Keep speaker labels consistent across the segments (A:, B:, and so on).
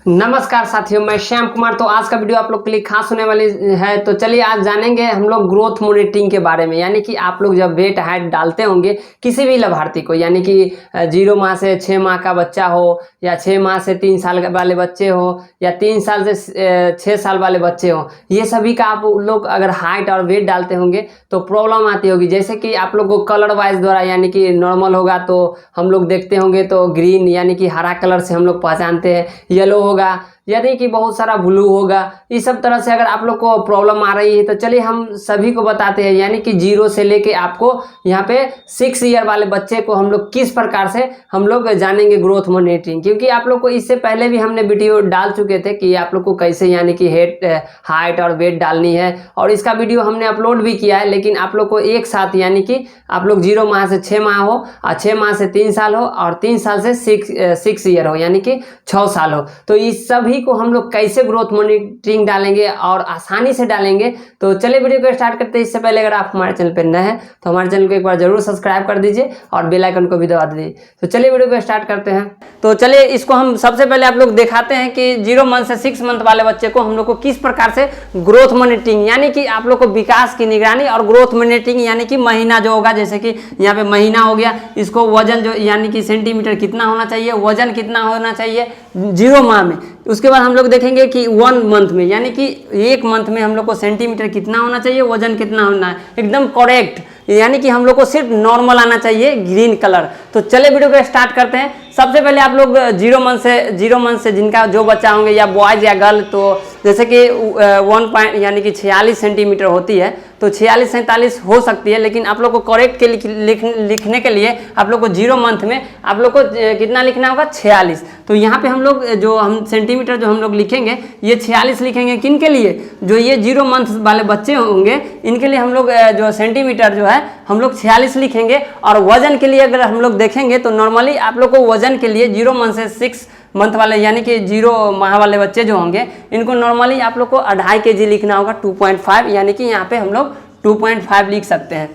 A: नमस्कार साथियों, मैं श्याम कुमार। तो आज का वीडियो आप लोग के लिए खास होने वाली है। तो चलिए आज जानेंगे हम लोग ग्रोथ मॉनिटरिंग के बारे में। यानी कि आप लोग जब वेट हाइट डालते होंगे किसी भी लाभार्थी को, यानी कि 0 माह से 6 माह का बच्चा हो, या 6 माह से 3 साल वाले बच्चे हो, या 3 साल से 6 साल वाले बच्चे हो, ये सभी का आप लोग अगर हाइट और वेट डालते होंगे तो प्रॉब्लम आती होगी। जैसे कि आप लोग को कलर वाइज द्वारा, यानी कि नॉर्मल होगा तो हम लोग देखते होंगे तो ग्रीन यानी कि हरा कलर से हम लोग पहचानते हैं, येलो होगा यानी कि बहुत सारा ब्लू होगा। इस सब तरह से अगर आप लोग को प्रॉब्लम आ रही है तो चलिए हम सभी को बताते हैं। यानी कि 0 से लेके आपको यहाँ पे 6 ईयर वाले बच्चे को हम लोग किस प्रकार से हम लोग जानेंगे ग्रोथ मॉनिटरिंग। क्योंकि आप लोग को इससे पहले भी हमने वीडियो डाल चुके थे कि आप लोग को कैसे यानी कि हाइट और वेट डालनी है, और इसका वीडियो हमने अपलोड भी किया है। लेकिन आप लोग को एक साथ यानी कि आप लोग 0 माह से 6 माह हो, और 6 माह से 3 साल हो, और 3 साल से 6 ईयर हो, यानी कि 6 साल हो, तो इस सभी को हम लोग कैसे ग्रोथ मॉनिटरिंग डालेंगे और आसानी से डालेंगे। तो चलिए वीडियो को स्टार्ट करते हैं। इससे पहले अगर आप हमारे चैनल पर नए हैं तो हमारे चैनल को एक बार जरूर सब्सक्राइब कर दीजिए और बेल आइकन को भी दबा दीजिए। तो चलिए वीडियो को स्टार्ट करते हैं। तो चलिए इसको हम सबसे पहले आप लोग दिखाते हैं कि 0 मंथ से 6 मंथ वाले बच्चे को हम लोग को किस प्रकार से ग्रोथ मॉनिटरिंग, यानी कि आप लोग को विकास की निगरानी और ग्रोथ मॉनिटरिंग, यानी कि महीना जो होगा, जैसे कि यहाँ पे महीना हो गया, इसको वजन जो यानी कि सेंटीमीटर कितना होना चाहिए, वजन कितना होना चाहिए 0 माह में। उसके बाद हम लोग देखेंगे कि 1 मंथ में, यानी कि 1 मंथ में हम लोग को सेंटीमीटर कितना होना चाहिए, वजन कितना होना है, एकदम करेक्ट, यानी कि हम लोग को सिर्फ नॉर्मल आना चाहिए ग्रीन कलर। तो चले वीडियो को स्टार्ट करते हैं। सबसे पहले आप लोग 0 मंथ से जिनका जो बच्चा होंगे, या बॉयज या गर्ल, तो जैसे कि 1 पॉइंट यानी कि 46 सेंटीमीटर होती है, तो 46-47 हो सकती है। लेकिन आप लोग को करेक्ट के लिखने के लिए आप लोग को 0 मंथ में आप लोग को कितना लिखना होगा, 46। तो यहाँ पे हम लोग जो हम सेंटीमीटर जो हम लोग लिखेंगे, ये 46 लिखेंगे। किन के लिए? जो ये 0 मंथ वाले बच्चे होंगे इनके लिए हम लोग जो सेंटीमीटर जो है हम लोग 46 लिखेंगे। और वजन के लिए अगर हम लोग देखेंगे तो नॉर्मली आप लोग को वजन के लिए 0 मंथ से 6 मंथ वाले, यानी कि 0 माह वाले बच्चे जो होंगे, इनको नॉर्मली आप लोग को 2.5 kg लिखना होगा, 2.5, यानी कि यहाँ पे हम लोग 2.5 लिख सकते हैं।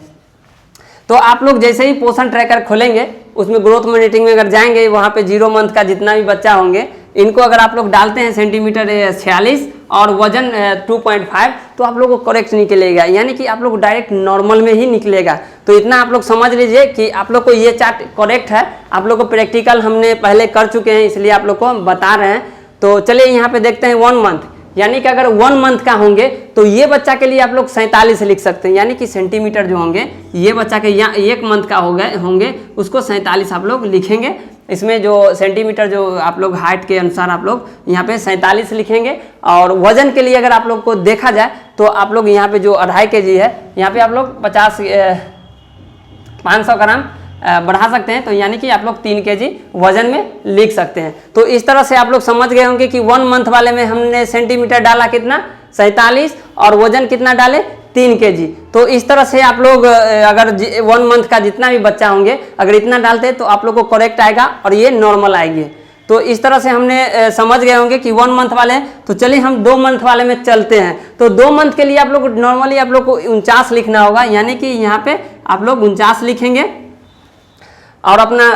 A: तो आप लोग जैसे ही पोषण ट्रैकर खोलेंगे, उसमें ग्रोथ मॉनिटरिंग में अगर जाएंगे, वहाँ पे 0 मंथ का जितना भी बच्चा होंगे इनको अगर आप लोग डालते हैं सेंटीमीटर 46 और वजन 2.5, तो आप लोग को करेक्ट निकलेगा, यानी कि आप लोग डायरेक्ट नॉर्मल में ही निकलेगा। तो इतना आप लोग समझ लीजिए कि आप लोग को ये चार्ट करेक्ट है। आप लोग को प्रैक्टिकल हमने पहले कर चुके हैं, इसलिए आप लोग को हम बता रहे हैं। तो चलिए यहाँ पे देखते हैं 1 मंथ, यानी कि अगर 1 मंथ का होंगे तो ये बच्चा के लिए आप लोग 47 लिख सकते हैं, यानी कि सेंटीमीटर जो होंगे, ये बच्चा के यहाँ 1 मंथ का होंगे उसको 47 आप लोग लिखेंगे। इसमें जो सेंटीमीटर जो आप लोग हाइट के अनुसार आप लोग यहाँ पे 47 लिखेंगे। और वजन के लिए अगर आप लोग को देखा जाए तो आप लोग यहाँ पे जो 2.5 kg है, यहाँ पे आप लोग 500 ग्राम बढ़ा सकते हैं, तो यानी कि आप लोग 3 kg वजन में लिख सकते हैं। तो इस तरह से आप लोग समझ गए होंगे कि 1 मंथ वाले में हमने सेंटीमीटर डाला कितना, 47, और वजन कितना डाले, 3 kg। तो इस तरह से आप लोग अगर 1 मंथ का जितना भी बच्चा होंगे अगर इतना डालते हैं तो आप लोग को करेक्ट आएगा और ये नॉर्मल आएगी। तो इस तरह से हमने समझ गए होंगे कि 1 मंथ वाले। तो चलिए हम 2 मंथ वाले में चलते हैं। तो 2 मंथ के लिए आप लोग नॉर्मली आप लोग को 49 लिखना होगा, यानी कि यहाँ पे आप लोग 49 लिखेंगे। और अपना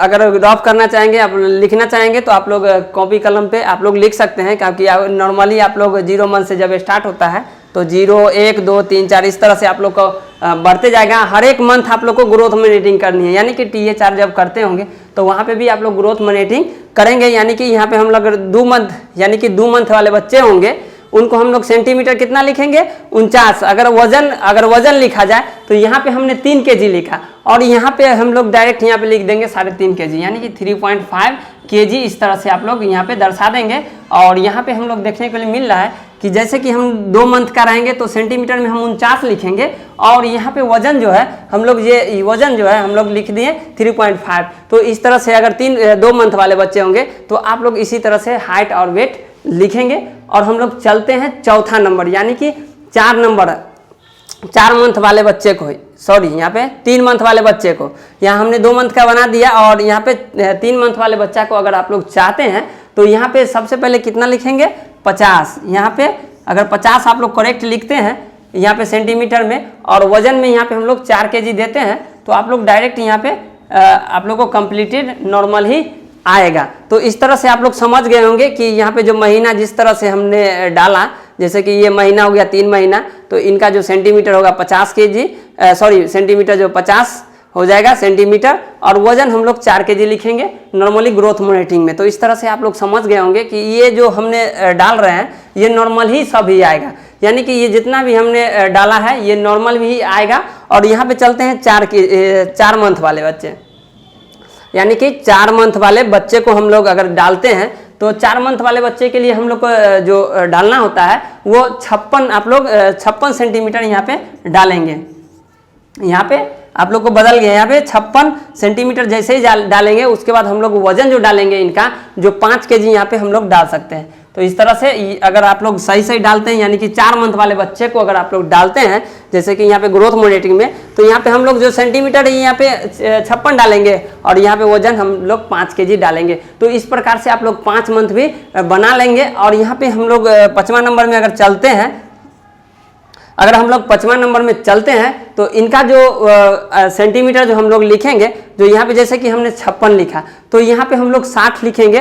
A: अगर ड्रॉप करना चाहेंगे, आप लिखना चाहेंगे तो आप लोग कॉपी कलम पे आप लोग लिख सकते हैं। क्योंकि नॉर्मली आप लोग 0 मंथ से जब स्टार्ट होता है तो 0, 1, 2, 3, 4 इस तरह से आप लोग को बढ़ते जाएगा। हर एक मंथ आप लोग को ग्रोथ मॉनिटरिंग करनी है, यानी कि THR जब करते होंगे तो वहाँ पे भी आप लोग ग्रोथ मॉनिटरिंग करेंगे। यानी कि यहाँ पे हम लोग 2 मंथ, यानी कि 2 मंथ वाले बच्चे होंगे उनको हम लोग सेंटीमीटर कितना लिखेंगे, 49। अगर वजन लिखा जाए तो यहाँ पे हमने 3 kg लिखा, और यहाँ पे हम लोग डायरेक्ट यहाँ पे लिख देंगे 3.5 kg, यानी कि 3.5 kg। इस तरह से आप लोग यहाँ पे दर्शा देंगे। और यहाँ पे हम लोग देखने के लिए मिल रहा है कि जैसे कि हम 2 मंथ का रहेंगे तो सेंटीमीटर में हम 49 लिखेंगे, और यहाँ पे वजन जो है हम लोग ये वजन जो है हम लोग लिख दिए 3.5। तो इस तरह से अगर 2 मंथ वाले बच्चे होंगे तो आप लोग इसी तरह से हाइट और वेट लिखेंगे। और हम लोग चलते हैं चौथा नंबर, यानी कि 4 मंथ वाले बच्चे को, सॉरी यहाँ पे 3 मंथ वाले बच्चे को, यहाँ हमने 2 मंथ का बना दिया। और यहाँ पे 3 मंथ वाले बच्चा को अगर आप लोग चाहते हैं तो यहाँ पे सबसे पहले कितना लिखेंगे, 50। यहाँ पे अगर 50 आप लोग करेक्ट लिखते हैं यहाँ पे सेंटीमीटर में, और वजन में यहाँ पे हम लोग 4 kg देते हैं, तो आप लोग डायरेक्ट यहाँ पे आप लोग को कंप्लीटेड नॉर्मल ही आएगा। तो इस तरह से आप लोग समझ गए होंगे कि यहाँ पे जो महीना जिस तरह से हमने डाला, जैसे कि ये महीना हो गया 3 महीना, तो इनका जो सेंटीमीटर होगा 50 kg, सॉरी सेंटीमीटर जो 50 हो जाएगा सेंटीमीटर, और वजन हम लोग 4 kg लिखेंगे नॉर्मली ग्रोथ मॉनिटरिंग में। तो इस तरह से आप लोग समझ गए होंगे कि ये जो हमने डाल रहे हैं ये नॉर्मल ही सब ही आएगा, यानी कि ये जितना भी हमने डाला है ये नॉर्मल भी आएगा। और यहाँ पे चलते हैं 4 मंथ वाले बच्चे, यानी कि 4 मंथ वाले बच्चे को हम लोग अगर डालते हैं तो 4 मंथ वाले बच्चे के लिए हम लोग को जो डालना होता है वो 56 सेंटीमीटर यहाँ पे डालेंगे। यहाँ पे आप लोग को बदल गया, यहाँ पे 56 सेंटीमीटर जैसे ही डालेंगे उसके बाद हम लोग वजन जो डालेंगे इनका जो 5 kg यहाँ पे हम लोग डाल सकते हैं। तो इस तरह से अगर आप लोग सही डालते हैं, यानी कि 4 मंथ वाले बच्चे को अगर आप लोग डालते हैं जैसे कि यहाँ पे ग्रोथ मॉनिटरिंग में, तो यहाँ पे हम लोग जो सेंटीमीटर है यहाँ पे 56 डालेंगे और यहाँ पे वजन हम लोग 5 kg डालेंगे। तो इस प्रकार से आप लोग 5 मंथ भी बना लेंगे। और यहाँ पे हम लोग 5वां नंबर में अगर चलते हैं, अगर हम लोग 5वां नंबर में चलते हैं तो इनका जो सेंटीमीटर जो हम लोग लिखेंगे, जो यहाँ पे जैसे कि हमने 56 लिखा तो यहाँ पे हम लोग 60 लिखेंगे,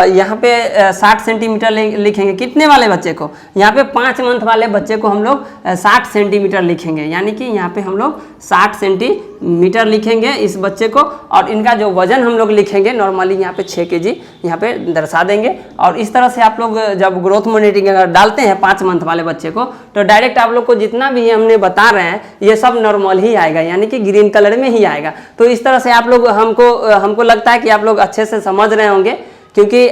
A: यहाँ पे 60 सेंटीमीटर लिखेंगे। कितने वाले बच्चे को? यहाँ पे 5 मंथ वाले बच्चे को हम लोग 60 सेंटीमीटर लिखेंगे, यानी कि यहाँ पे हम लोग 60 सेंटीमीटर लिखेंगे इस बच्चे को। और इनका जो वजन हम लोग लिखेंगे नॉर्मली यहाँ पे 6 kg यहाँ पे दर्शा देंगे। और इस तरह से आप लोग जब ग्रोथ मॉनिटरिंग अगर डालते हैं 5 मंथ वाले बच्चे को, तो डायरेक्ट आप लोग को जितना भी हमने बता रहे हैं ये सब नॉर्मल ही आएगा, यानी कि ग्रीन कलर में ही आएगा। तो इस तरह से आप लोग हमको लगता है कि आप लोग अच्छे से समझ रहे होंगे, क्योंकि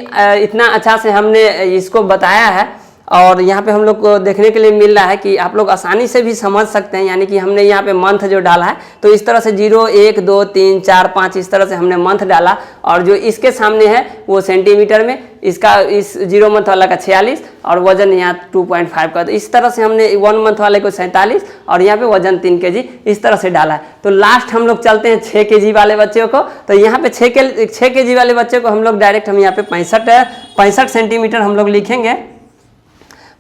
A: इतना अच्छा से हमने इसको बताया है। और यहाँ पे हम लोग को देखने के लिए मिल रहा है कि आप लोग आसानी से भी समझ सकते हैं, यानी कि हमने यहाँ पे मंथ जो डाला है तो इस तरह से 0 1 2 3 4 5 इस तरह से हमने मंथ डाला। और जो इसके सामने है वो सेंटीमीटर में, इसका इस 0 मंथ वाला का 46 और वजन यहाँ 2.5 का। तो इस तरह से हमने 1 मंथ वाले को 47 और यहाँ पे वजन 3 kg इस तरह से डाला है। तो लास्ट हम लोग चलते हैं 6 kg वाले बच्चे को। तो यहाँ पे 6 kg वाले बच्चे को हम लोग डायरेक्ट हम यहाँ पे 65 सेंटीमीटर हम लोग लिखेंगे,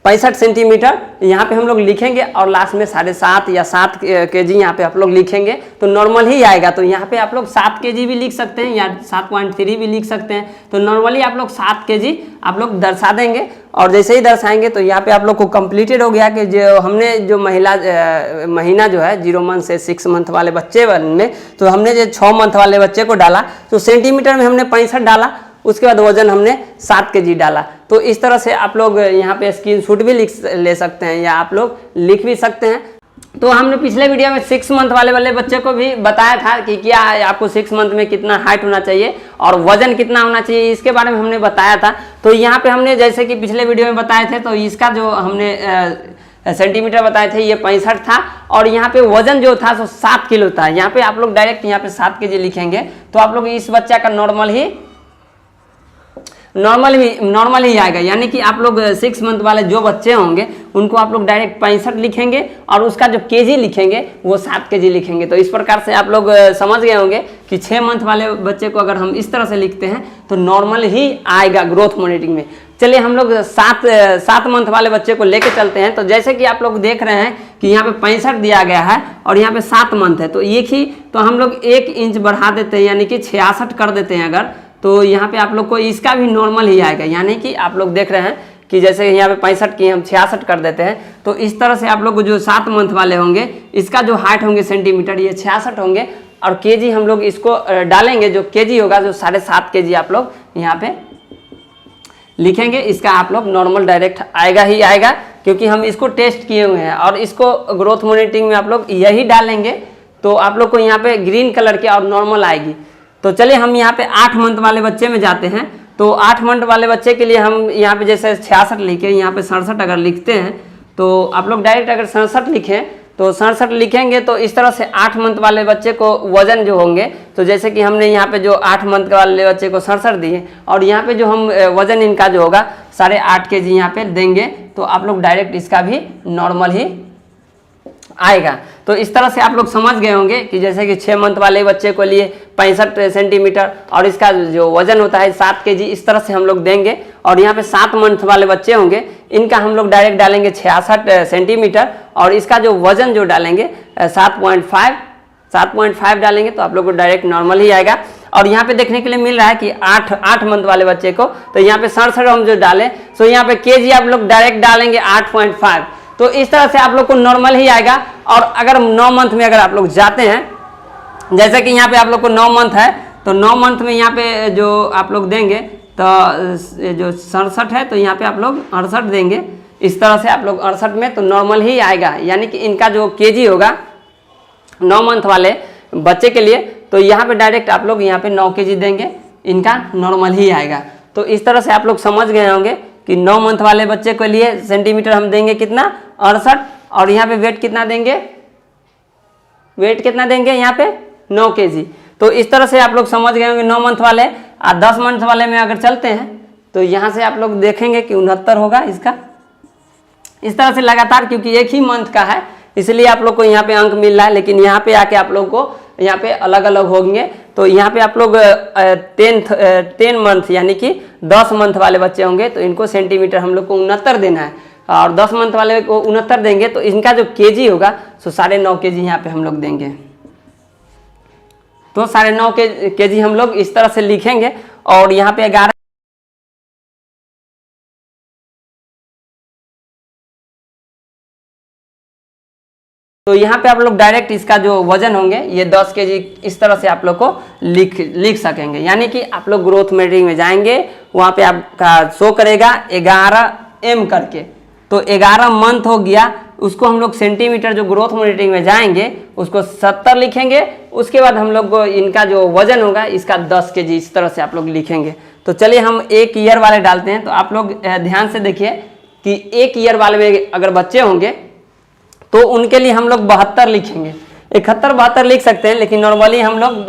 A: 65 सेंटीमीटर यहाँ पे हम लोग लिखेंगे और लास्ट में 7.5 या 7 kg यहाँ पे आप लोग लिखेंगे तो नॉर्मल ही आएगा। तो यहाँ पे आप लोग 7 kg भी लिख सकते हैं या 7.3 भी लिख सकते हैं। तो नॉर्मली आप लोग 7 kg आप लोग दर्शा देंगे। और जैसे ही दर्शाएंगे तो यहाँ पे आप लोग को कंप्लीटेड हो गया कि जो हमने जो महीना जो है 0 मंथ से 6 मंथ वाले बच्चे में, तो हमने जो 6 मंथ वाले बच्चे को डाला तो सेंटीमीटर में हमने 65 डाला, उसके बाद वजन हमने 7 kg डाला। तो इस तरह से आप लोग यहाँ पे स्क्रीनशॉट भी ले सकते हैं या आप लोग लिख भी सकते हैं। तो हमने पिछले वीडियो में 6 मंथ वाले बच्चे को भी बताया था कि क्या आपको 6 मंथ में कितना हाइट होना चाहिए और वजन कितना होना चाहिए, इसके बारे में हमने बताया था। तो यहाँ पे हमने जैसे कि पिछले वीडियो में बताए थे, तो इसका जो हमने सेंटीमीटर बताए थे ये 65 था और यहाँ पे वजन जो था सो 7 किलो था। यहाँ पे आप लोग डायरेक्ट यहाँ पे 7 kg लिखेंगे तो आप लोग इस बच्चा का नॉर्मल ही आएगा, यानी कि आप लोग 6 मंथ वाले जो बच्चे होंगे उनको आप लोग डायरेक्ट 65 लिखेंगे और उसका जो kg लिखेंगे वो 7 kg लिखेंगे। तो इस प्रकार से आप लोग समझ गए होंगे कि 6 मंथ वाले बच्चे को अगर हम इस तरह से लिखते हैं तो नॉर्मल ही आएगा ग्रोथ मॉनिटरिंग में। चलिए हम लोग 7 मंथ वाले बच्चे को लेके चलते हैं। तो जैसे कि आप लोग देख रहे हैं कि यहाँ पे 65 दिया गया है और यहाँ पे 7 मंथ है, तो एक ही तो हम लोग 1 इंच बढ़ा देते हैं, यानी कि 66 कर देते हैं अगर, तो यहाँ पे आप लोग को इसका भी नॉर्मल ही आएगा। यानी कि आप लोग देख रहे हैं कि जैसे यहाँ पे 65 की हम 66 कर देते हैं, तो इस तरह से आप लोग जो 7 मंथ वाले होंगे इसका जो हाइट होंगे सेंटीमीटर ये 66 होंगे और kg हम लोग इसको डालेंगे, जो kg होगा जो 7.5 kg आप लोग यहाँ पे लिखेंगे। इसका आप लोग नॉर्मल डायरेक्ट आएगा ही आएगा, क्योंकि हम इसको टेस्ट किए हुए हैं। और इसको ग्रोथ मॉनिटरिंग में आप लोग यही डालेंगे तो आप लोग को यहाँ पे ग्रीन कलर की और नॉर्मल आएगी। तो चलिए हम यहाँ पे 8 मंथ वाले बच्चे में जाते हैं। तो 8 मंथ वाले बच्चे के लिए हम यहाँ पे जैसे 66 लिखे, यहाँ पे 67 अगर लिखते हैं तो आप लोग डायरेक्ट अगर 67 लिखें तो 67 लिखेंगे तो इस तरह से 8 मंथ वाले बच्चे को वजन जो होंगे, तो जैसे कि हमने यहाँ पे जो 8 मंथ वाले बच्चे को 67 दिए और यहाँ पे जो हम वजन इनका जो होगा 8.5 kg यहाँ पे देंगे, तो आप लोग डायरेक्ट इसका भी नॉर्मल ही आएगा। तो इस तरह से आप लोग समझ गए होंगे कि जैसे कि 6 मंथ वाले बच्चे को लिए 65 सेंटीमीटर और इसका जो वजन होता है 7 kg, इस तरह से हम लोग देंगे। और यहाँ पे 7 मंथ वाले बच्चे होंगे इनका हम लोग डायरेक्ट डालेंगे 66 सेंटीमीटर और इसका जो वजन जो डालेंगे 7.5 डालेंगे, तो आप लोग को डायरेक्ट नॉर्मल ही आएगा। और यहाँ पे देखने के लिए मिल रहा है कि 8 मंथ वाले बच्चे को, तो यहाँ पे 67 हम जो डालें, तो यहाँ पे केजी आप लोग डायरेक्ट डालेंगे 8.5, तो इस तरह से आप लोग को नॉर्मल ही आएगा। और अगर 9 मंथ में अगर आप लोग जाते हैं, जैसे कि यहाँ पे आप लोग को 9 मंथ है, तो 9 मंथ में यहाँ पे जो आप लोग देंगे, तो जो 67 है तो यहाँ पे आप लोग 68 देंगे। इस तरह से आप लोग 68 में तो नॉर्मल ही आएगा, यानी कि इनका जो केजी होगा 9 मंथ वाले बच्चे के लिए, तो यहाँ पे डायरेक्ट आप लोग यहाँ पे 9 केजी देंगे, इनका नॉर्मल ही आएगा। तो इस तरह से आप लोग समझ गए होंगे कि 9 मंथ वाले बच्चे के लिए सेंटीमीटर हम देंगे कितना, 68, और यहाँ पे वेट कितना देंगे, वेट कितना देंगे यहाँ पे 9 केजी। तो इस तरह से आप लोग समझ गए होंगे 9 मंथ वाले। 10 मंथ वाले में अगर चलते हैं तो यहाँ से आप लोग देखेंगे कि 69 होगा इसका। इस तरह से लगातार, क्योंकि एक ही मंथ का है इसलिए आप लोग को यहाँ पे अंक मिल रहा है, लेकिन यहाँ पे आके आप लोग को यहाँ पे अलग अलग होंगे। तो यहाँ पे आप लोग 10 मंथ यानी कि 10 मंथ वाले बच्चे होंगे तो इनको सेंटीमीटर हम लोग को 69 देना है, और 10 मंथ वाले को 69 देंगे तो इनका जो केजी होगा तो 9.5 केजी यहाँ पे हम लोग देंगे। तो 9.5 केजी हम लोग इस तरह से लिखेंगे। और यहाँ पे 11, तो यहाँ पे आप लोग डायरेक्ट इसका जो वजन होंगे ये 10 केजी इस तरह से आप लोग को लिख सकेंगे। यानी कि आप लोग ग्रोथ मॉनिटरिंग में जाएंगे, वहाँ पे आपका शो करेगा 11M करके, तो 11 मंथ हो गया, उसको हम लोग सेंटीमीटर जो ग्रोथ मॉनिटरिंग में जाएंगे उसको 70 लिखेंगे। उसके बाद हम लोग को इनका जो वजन होगा इसका 10 केजी इस तरह से आप लोग लिखेंगे। तो चलिए हम 1 ईयर वाले डालते हैं। तो आप लोग ध्यान से देखिए कि 1 ईयर वाले में अगर बच्चे होंगे तो उनके लिए हम लोग 72 लिखेंगे, 71-72 लिख सकते हैं, लेकिन नॉर्मली हम लोग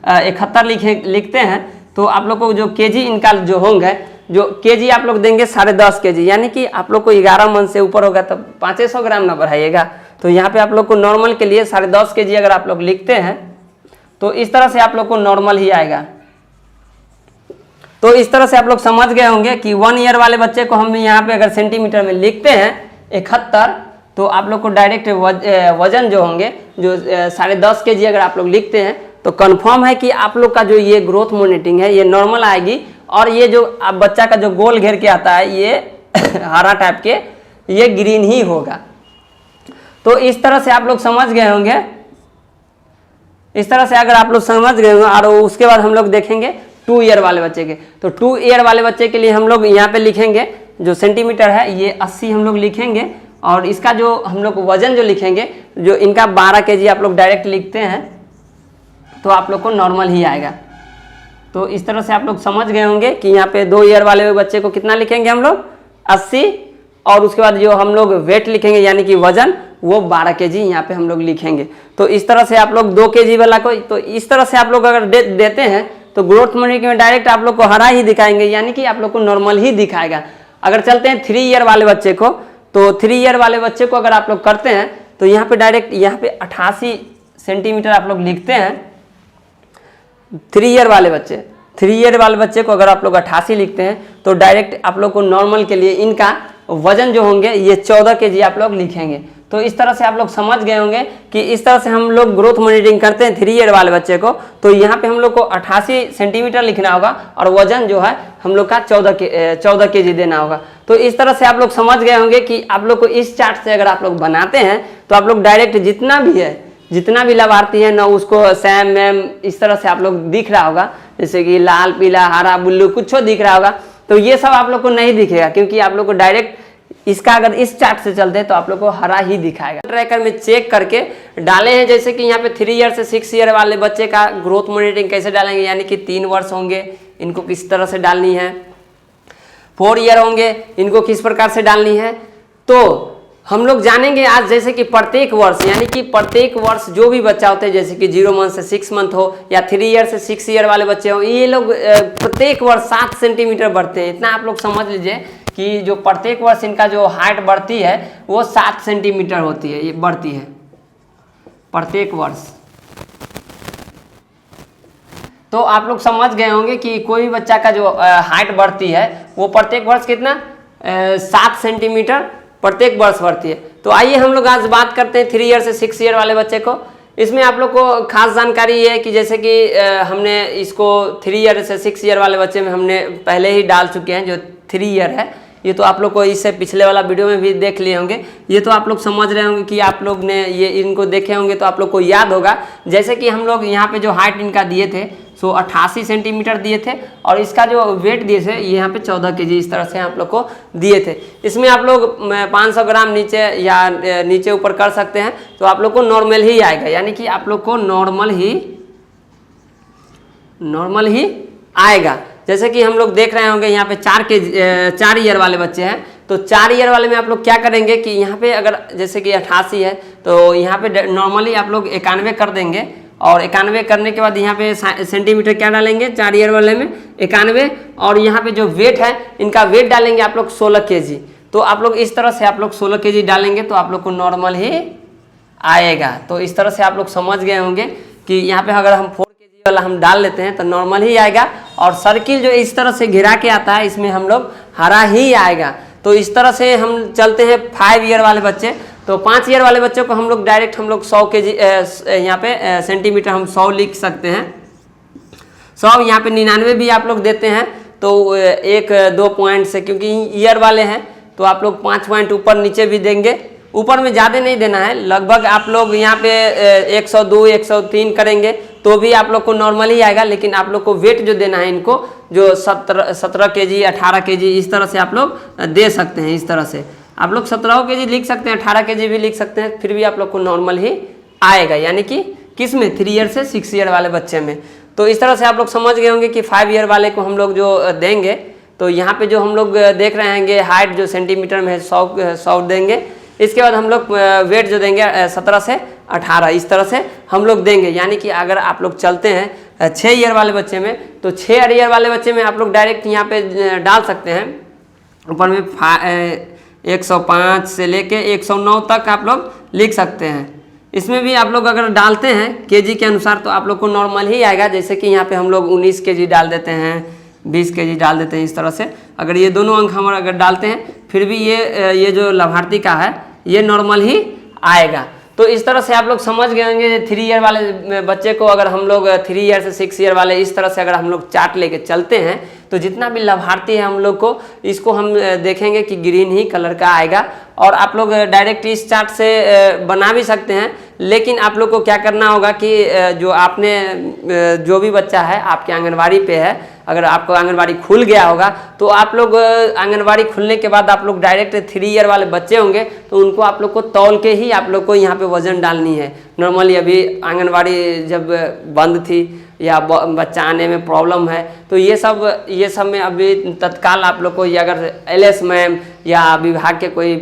A: 71 लिखते हैं। तो आप लोग को जो केजी इनका जो होंगे, जो केजी आप लोग देंगे 10.5 केजी, यानी कि आप लोग को 11 मंथ से ऊपर होगा तो 500 ग्राम ना बढ़ाइएगा। तो यहाँ पे आप लोग को नॉर्मल के लिए 10.5 केजी अगर आप लोग लिखते हैं तो इस तरह से आप लोग को नॉर्मल ही आएगा। तो इस तरह से आप लोग समझ गए होंगे कि 1 ईयर वाले बच्चे को हम यहाँ पे अगर सेंटीमीटर में लिखते हैं 71, तो आप लोग को डायरेक्ट वजन जो होंगे जो 10.5 केजी अगर आप लोग लिखते हैं तो कंफर्म है कि आप लोग का जो ये ग्रोथ मॉनिटरिंग है ये नॉर्मल आएगी। और ये जो आप बच्चा का जो गोल घेर के आता है ये हरा टाइप के, ये ग्रीन ही होगा। तो इस तरह से आप लोग समझ गए होंगे। इस तरह से अगर आप लोग समझ गए होंगे, और उसके बाद हम लोग देखेंगे 2 ईयर वाले बच्चे के। तो 2 ईयर वाले बच्चे के लिए हम लोग यहाँ पे लिखेंगे जो सेंटीमीटर है ये 80 हम लोग लिखेंगे, और इसका जो हम लोग वजन जो लिखेंगे जो इनका 12 केजी आप लोग डायरेक्ट लिखते हैं तो आप लोग को नॉर्मल ही आएगा। तो इस तरह से आप लोग समझ गए होंगे कि यहाँ पे 2 ईयर वाले बच्चे को कितना लिखेंगे हम लोग 80, और उसके बाद जो हम लोग वेट लिखेंगे यानी कि वजन वो 12 केजी यहाँ पे हम लोग लिखेंगे। तो इस तरह से आप लोग 2 केजी वाला को, तो इस तरह से आप लोग अगर देते हैं तो ग्रोथ मॉनिटरिंग में डायरेक्ट आप लोग को हरा ही दिखाएंगे, यानी कि आप लोग को नॉर्मल ही दिखाएगा। अगर चलते हैं 3 ईयर वाले बच्चे को, तो 3 ईयर वाले बच्चे को अगर आप लोग करते हैं तो यहाँ पे डायरेक्ट यहाँ पे 88 सेंटीमीटर आप लोग लिखते हैं। 3 ईयर वाले बच्चे को अगर आप लोग 88 लिखते हैं तो डायरेक्ट आप लोग को नॉर्मल के लिए इनका वजन जो होंगे ये 14 केजी आप लोग लिखेंगे। तो इस तरह से आप लोग समझ गए होंगे कि इस तरह से हम लोग ग्रोथ मॉनिटरिंग करते हैं 3 ईयर वाले बच्चे को। तो यहाँ पे हम लोग को 88 सेंटीमीटर लिखना होगा और वजन जो है हम लोग का 14 केजी देना होगा। तो इस तरह से आप लोग समझ गए होंगे कि आप लोग को इस चार्ट से अगर आप लोग बनाते हैं तो आप लोग डायरेक्ट जितना भी लाभार्थी है ना उसको सैम मैम इस तरह से आप लोग दिख रहा होगा, जैसे कि लाल पीला हरा ब्लू कुछ दिख रहा होगा। तो ये सब आप लोग को नहीं दिखेगा, क्योंकि आप लोग को डायरेक्ट इसका अगर इस चार्ट से चलते हैं तो आप लोग को हरा ही दिखाएगा। ट्रैकर में चेक करके डाले हैं, जैसे कि यहाँ पे 3 ईयर से 6 ईयर वाले बच्चे का ग्रोथ मॉनिटरिंग कैसे डालेंगे, यानी कि 3 वर्ष होंगे इनको किस तरह से डालनी है, 4 ईयर होंगे इनको किस प्रकार से डालनी है। तो हम लोग जानेंगे आज, जैसे कि प्रत्येक वर्ष, यानी कि प्रत्येक वर्ष जो भी बच्चा होता है, जैसे कि 0 मंथ से 6 मंथ हो या 3 ईयर से 6 ईयर वाले बच्चे हो, ये लोग प्रत्येक वर्ष 7 सेंटीमीटर बढ़ते हैं। इतना आप लोग समझ लीजिए कि जो प्रत्येक वर्ष इनका जो हाइट बढ़ती है वो 7 सेंटीमीटर होती है, ये बढ़ती है प्रत्येक वर्ष। तो आप लोग समझ गए होंगे कि कोई भी बच्चा का जो हाइट बढ़ती है वो प्रत्येक वर्ष कितना 7 सेंटीमीटर प्रत्येक वर्ष बढ़ती है। तो आइए हम लोग आज बात करते हैं 3 ईयर से 6 ईयर वाले बच्चे को इसमें आप लोग को खास जानकारी ये है कि जैसे कि हमने इसको 3 ईयर से 6 ईयर वाले बच्चे में हमने पहले ही डाल चुके हैं। जो 3 ईयर है ये तो आप लोग को इससे पिछले वाला वीडियो में भी देख लिए होंगे। ये तो आप लोग समझ रहे होंगे कि आप लोग ने ये इनको देखे होंगे तो आप लोग को याद होगा। जैसे कि हम लोग यहाँ पे जो हाइट इनका दिए थे सो 88 सेंटीमीटर दिए थे और इसका जो वेट दिए थे ये यहाँ पे 14 केजी इस तरह से आप लोग को दिए थे। इसमें आप लोग 500 ग्राम नीचे या नीचे ऊपर कर सकते हैं तो आप लोग को नॉर्मल ही आएगा, यानी कि आप लोग को नॉर्मल ही आएगा। जैसे कि हम लोग देख रहे होंगे यहाँ पे 4 ईयर वाले बच्चे हैं तो 4 ईयर वाले में आप लोग क्या करेंगे कि यहाँ पे अगर जैसे कि 88 है तो यहाँ पे नॉर्मली आप लोग 91 कर देंगे और 91 करने के बाद यहाँ पे सेंटीमीटर क्या डालेंगे 4 ईयर वाले में 91 और यहाँ पे जो वेट है इनका वेट डालेंगे आप लोग 16 केजी। तो आप लोग इस तरह से आप लोग 16 केजी डालेंगे तो आप लोग को नॉर्मल ही आएगा। तो इस तरह से आप लोग समझ गए होंगे कि यहाँ पे अगर हम 4 केजी वाला हम डाल लेते हैं तो नॉर्मल ही आएगा और सर्किल जो इस तरह से घिरा के आता है इसमें हम लोग हरा ही आएगा। तो इस तरह से हम चलते हैं 5 ईयर वाले बच्चे। तो 5 ईयर वाले बच्चों को हम लोग डायरेक्ट हम लोग 100 केजी यहाँ पे सेंटीमीटर हम 100 लिख सकते हैं। 100 यहाँ पे 99 भी आप लोग देते हैं तो 1-2 पॉइंट से, क्योंकि ईयर वाले हैं तो आप लोग 5 पॉइंट ऊपर नीचे भी देंगे। ऊपर में ज़्यादा नहीं देना है, लगभग आप लोग यहाँ पे 102 103 करेंगे तो भी आप लोग को नॉर्मल ही आएगा। लेकिन आप लोग को वेट जो देना है इनको जो 17 केजी 18 केजी इस तरह से आप लोग दे सकते हैं। इस तरह से आप लोग 17 केजी लिख सकते हैं, 18 केजी भी लिख सकते हैं, फिर भी आप लोग को नॉर्मल ही आएगा, यानी कि किस में 3 ईयर से 6 ईयर वाले बच्चे में। तो इस तरह से आप लोग समझ गए होंगे कि 5 ईयर वाले को हम लोग जो देंगे तो यहाँ पे जो हम लोग देख रहे हैं हाइट जो सेंटीमीटर में है 100 देंगे। इसके बाद हम लोग वेट जो देंगे 17 से 18 इस तरह से हम लोग देंगे। यानी कि अगर आप लोग चलते हैं 6 ईयर वाले बच्चे में तो 6 ईयर वाले बच्चे में आप लोग डायरेक्ट यहाँ पे डाल सकते हैं। ऊपर में 105 से लेके 109 तक आप लोग लिख सकते हैं। इसमें भी आप लोग अगर डालते हैं केजी के अनुसार तो आप लोग को नॉर्मल ही आएगा। जैसे कि यहाँ पे हम लोग 19 केजी डाल देते हैं, 20 केजी डाल देते हैं। इस तरह से अगर ये दोनों अंक हम अगर डालते हैं फिर भी ये जो लाभार्थी का है ये नॉर्मल ही आएगा। तो इस तरह से आप लोग समझ गए होंगे 3 ईयर वाले बच्चे को अगर हम लोग 3 ईयर से 6 ईयर वाले इस तरह से अगर हम लोग चार्ट लेके चलते हैं तो जितना भी लाभार्थी है हम लोग को इसको हम देखेंगे कि ग्रीन ही कलर का आएगा। और आप लोग डायरेक्ट इस चार्ट से बना भी सकते हैं, लेकिन आप लोग को क्या करना होगा कि जो आपने जो भी बच्चा है आपके आंगनबाड़ी पे है, अगर आपको आंगनबाड़ी खुल गया होगा तो आप लोग आंगनबाड़ी खुलने के बाद आप लोग डायरेक्ट 3 ईयर वाले बच्चे होंगे तो उनको आप लोग को तौल के ही आप लोग को यहाँ पे वजन डालनी है। नॉर्मली अभी आंगनबाड़ी जब बंद थी या बच्चा आने में प्रॉब्लम है तो ये सब में अभी तत्काल आप लोग को ये अगर LS मैम या विभाग के कोई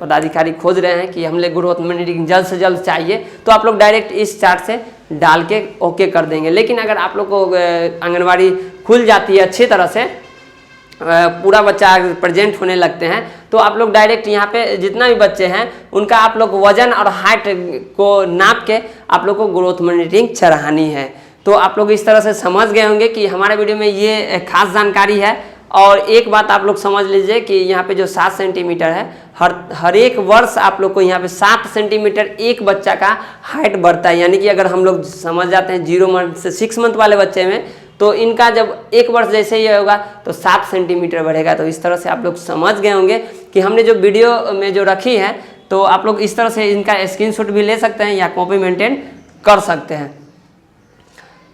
A: पदाधिकारी खोज रहे हैं कि हमले ग्रोथ मॉनिटरिंग जल्द से जल्द चाहिए तो आप लोग डायरेक्ट इस चार्ट से डाल के ओके कर देंगे। लेकिन अगर आप लोग को आंगनबाड़ी खुल जाती है अच्छी तरह से, पूरा बच्चा प्रेजेंट होने लगते हैं तो आप लोग डायरेक्ट यहाँ पे जितना भी बच्चे हैं उनका आप लोग वजन और हाइट को नाप के आप लोग को ग्रोथ मॉनिटरिंग चढ़ानी है। तो आप लोग इस तरह से समझ गए होंगे कि हमारे वीडियो में ये खास जानकारी है। और एक बात आप लोग समझ लीजिए कि यहाँ पे जो 7 सेंटीमीटर है हर एक वर्ष आप लोग को यहाँ पे 7 सेंटीमीटर एक बच्चा का हाइट बढ़ता है। यानी कि अगर हम लोग समझ जाते हैं 0 मंथ से 6 मंथ वाले बच्चे में तो इनका जब 1 वर्ष जैसे ही होगा तो 7 सेंटीमीटर बढ़ेगा। तो इस तरह से आप लोग समझ गए होंगे कि हमने जो वीडियो में जो रखी है तो आप लोग इस तरह से इनका स्क्रीनशॉट भी ले सकते हैं या कॉपी मेंटेन कर सकते हैं।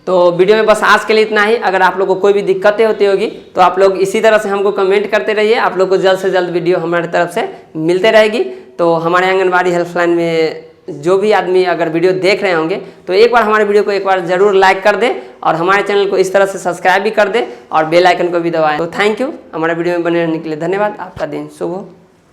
A: तो वीडियो में बस आज के लिए इतना ही। अगर आप लोग को कोई भी दिक्कतें होती होगी तो आप लोग इसी तरह से हमको कमेंट करते रहिए। आप लोग को जल्द से जल्द वीडियो हमारी तरफ से मिलते रहेगी। तो हमारे आंगनबाड़ी हेल्पलाइन में जो भी आदमी अगर वीडियो देख रहे होंगे तो एक बार हमारे वीडियो को एक बार ज़रूर लाइक कर दें और हमारे चैनल को इस तरह से सब्सक्राइब भी कर दें और बेल आइकन को भी दबाएं। तो थैंक यू, हमारे वीडियो में बने रहने के लिए धन्यवाद। आपका दिन शुभ हो।